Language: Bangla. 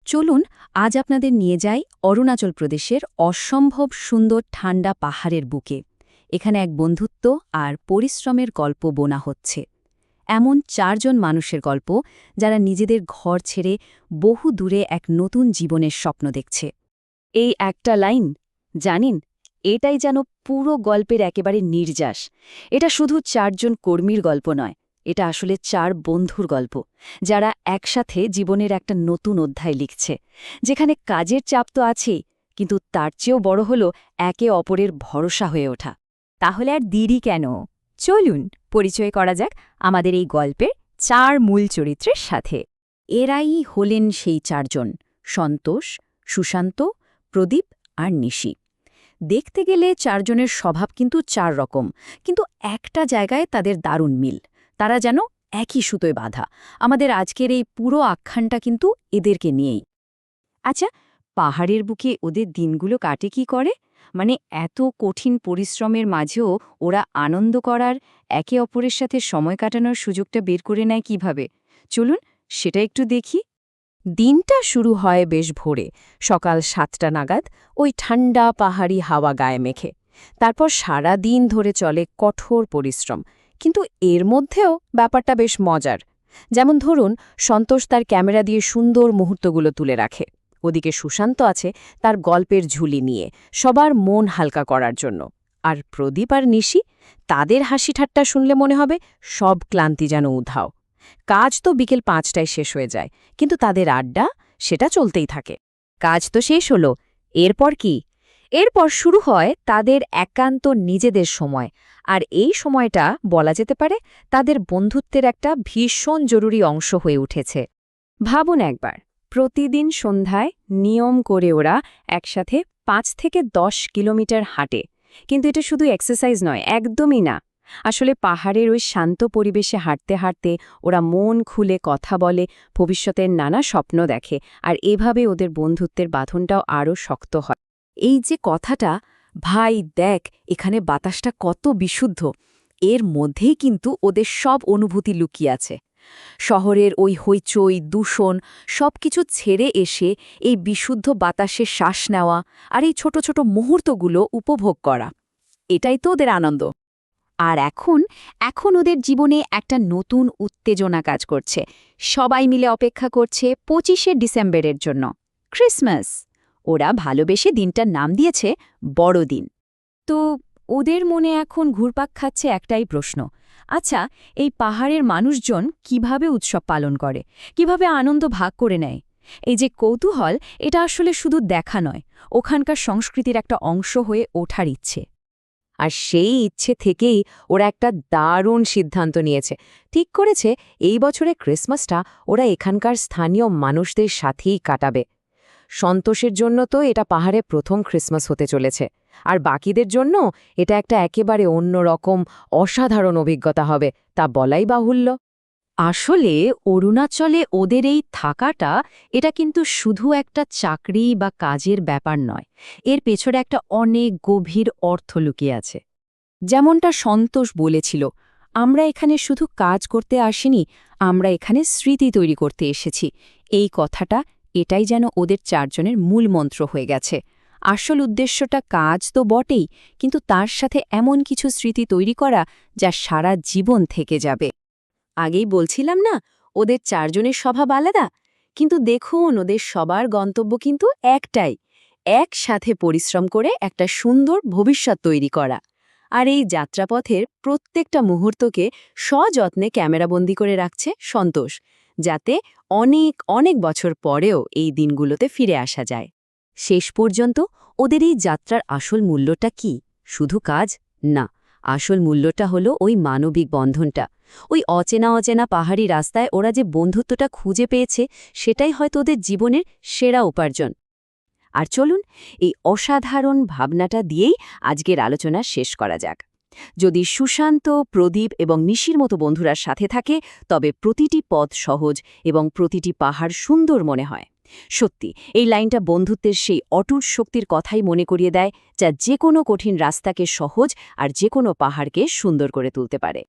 চলুন আজ আপনাদের নিয়ে যাই অরুণাচল প্রদেশের অসম্ভব সুন্দর ঠান্ডা পাহাড়ের বুকে। এখানে এক বন্ধুত্ব আর পরিশ্রমের গল্প বোনা হচ্ছে। এমন ৪ জন মানুষের গল্প যারা নিজেদের ঘর ছেড়ে বহু দূরে এক নতুন জীবনের স্বপ্ন দেখছে। এই একটা লাইন, জানেন, এটাই যেন পুরো গল্পের একেবারে নির্যাস। এটা শুধু ৪ জন কর্মীর গল্প নয়, এটা আসলে ৪ বন্ধুর গল্প, যারা একসাথে জীবনের একটা নতুন অধ্যায় লিখছে, যেখানে কাজের চাপ তো আছেই, কিন্তু তার চেয়েও বড় হল একে অপরের ভরসা হয়ে ওঠা। তাহলে আর দেরি কেন, চলুন পরিচয় করা যাক আমাদের এই গল্পের ৪ মূল চরিত্রের সাথে। এরাই হলেন সেই ৪ জন: সন্তোষ, সুশান্ত, প্রদীপ আর নিশি। দেখতে গেলে ৪ জনের স্বভাব কিন্তু ৪ রকম, কিন্তু একটা জায়গায় তাদের দারুণ মিল। তারা যেন একই সুতোয় বাঁধা। আমাদের আজকের এই পুরো আখ্যানটা কিন্তু এদেরকে নিয়েই। আচ্ছা, পাহাড়ের বুকে ওদের দিনগুলো কাটে কি করে? মানে এত কঠিন পরিশ্রমের মাঝেও ওরা আনন্দ করার, একে অপরের সাথে সময় কাটানোর সুযোগটা বের করে নেয় কিভাবে? চলুন সেটা একটু দেখি। দিনটা শুরু হয় বেশ ভোরে, সকাল ৭টা নাগাদ, ওই ঠান্ডা পাহাড়ি হাওয়া গায়ে মেখে। তারপর সারা দিন ধরে চলে কঠোর পরিশ্রম, কিন্তু এর মধ্যেও ব্যাপারটা বেশ মজার। যেমন ধরুন, সন্তোষ তার ক্যামেরা দিয়ে সুন্দর মুহূর্তগুলো তুলে রাখে। ওদিকে সুশান্ত আছে তার গল্পের ঝুলি নিয়ে, সবার মন হালকা করার জন্য। আর প্রদীপ আর নিশি, তাদের হাসি ঠাট্টা শুনলে মনে হবে সব ক্লান্তি যেন উধাও। কাজ তো বিকেল ৫টায় শেষ হয়ে যায়, কিন্তু তাদের আড্ডা সেটা চলতেই থাকে। কাজ তো শেষ হলো, এরপর কি? এরপর শুরু হয় তাদের একান্ত নিজেদের সময়। আর এই সময়টা বলা যেতে পারে তাদের বন্ধুত্বের একটা ভীষণ জরুরি অংশ হয়ে উঠেছে। ভাবুন একবার, প্রতিদিন সন্ধ্যায় নিয়ম করে ওরা একসাথে ৫ থেকে ১০ কিলোমিটার হাঁটে। কিন্তু এটা শুধু এক্সারসাইজ নয়, একদমই না। আসলে পাহাড়ের ওই শান্ত পরিবেশে হাঁটতে হাঁটতে ওরা মন খুলে কথা বলে, ভবিষ্যতের নানা স্বপ্ন দেখে, আর এভাবে ওদের বন্ধুত্বের বাঁধনটাও আরও শক্ত হয়। এই যে কথাটা, ভাই দেখ এখানে বাতাসটা কত বিশুদ্ধ, এর মধ্যেই কিন্তু ওদের সব অনুভূতি লুকিয়ে আছে। শহরের ওই হইচই, দূষণ সবকিছু ছেড়ে এসে এই বিশুদ্ধ বাতাসে শ্বাস নেওয়া আর এই ছোট ছোট মুহূর্তগুলো উপভোগ করা, এটাই তো ওদের আনন্দ। আর এখন ওদের জীবনে একটা নতুন উত্তেজনা কাজ করছে। সবাই মিলে অপেক্ষা করছে ২৫শে ডিসেম্বরের জন্য, ক্রিসমাস। ওরা ভালোবেসে দিনটার নাম দিয়েছে বড়দিন। তো ওদের মনে এখন ঘুরপাক খাচ্ছে একটাই প্রশ্ন: আচ্ছা, এই পাহাড়ের মানুষজন কিভাবে উৎসব পালন করে, কিভাবে আনন্দ ভাগ করে নেয়? এই যে কৌতূহল, এটা আসলে শুধু দেখা নয়, ওখানকার সংস্কৃতির একটা অংশ হয়ে ওঠার ইচ্ছে। আর সেই ইচ্ছে থেকেই ওরা একটা দারুণ সিদ্ধান্ত নিয়েছে। ঠিক করেছে এই বছরে ক্রিসমাসটা ওরা এখানকার স্থানীয় মানুষদের সাথেই কাটাবে। সন্তোষের জন্য তো এটা পাহাড়ে প্রথম ক্রিসমাস হতে চলেছে, আর বাকিদের জন্য এটা একটা একেবারে অন্যরকম অসাধারণ অভিজ্ঞতা হবে, তা বলাই বাহুল্য। আসলে অরুণাচলে ওদের এই থাকাটা, এটা কিন্তু শুধু একটা চাকরি বা কাজের ব্যাপার নয়, এর পেছনে একটা অনেক গভীর অর্থ লুকিয়ে আছে। যেমনটা সন্তোষ বলেছিল, আমরা এখানে শুধু কাজ করতে আসিনি, আমরা এখানে স্মৃতি তৈরি করতে এসেছি। এই কথাটা, এটাই যেন ওদের ৪ জনের মূল মন্ত্র হয়ে গেছে। আসল উদ্দেশ্যটা কাজ তো বটেই, কিন্তু তার সাথে এমন কিছু স্মৃতি তৈরি করা যা সারা জীবন থেকে যাবে। আগেই বলছিলাম না, ওদের ৪ জনের স্বভাব আলাদা, কিন্তু দেখুন ওদের সবার গন্তব্য কিন্তু একটাই: একসাথে পরিশ্রম করে একটা সুন্দর ভবিষ্যৎ তৈরি করা। আর এই যাত্রাপথের প্রত্যেকটা মুহূর্তকে সযত্নে ক্যামেরাবন্দি করে রাখছে সন্তোষ, যাতে অনেক অনেক বছর পরেও এই দিনগুলোতে ফিরে আসা যায়। শেষ পর্যন্ত ওদের এই যাত্রার আসল মূল্যটা কি? শুধু কাজ না, আসল মূল্যটা হলো ওই মানবিক বন্ধনটা। ওই অচেনা অচেনা পাহাড়ি রাস্তায় ওরা যে বন্ধুত্বটা খুঁজে পেয়েছে, সেটাই হয়তো ওদের জীবনের সেরা উপার্জন। আর চলুন এই অসাধারণ ভাবনাটা দিয়েই আজকের আলোচনা শেষ করা যাক। যদি সুশান্ত, প্রদীপ এবং নিশির মতো বন্ধুরা সাথে থাকে, তবে প্রতিটি পথ সহজ এবং প্রতিটি পাহাড় সুন্দর মনে হয়। সত্যি, এই লাইনটা বন্ধুত্বের সেই অটুট শক্তির কথাই মনে করিয়ে দেয়, যা যে কোনো কঠিন রাস্তাকে সহজ আর যে কোনো পাহাড়কে সুন্দর করে তুলতে পারে।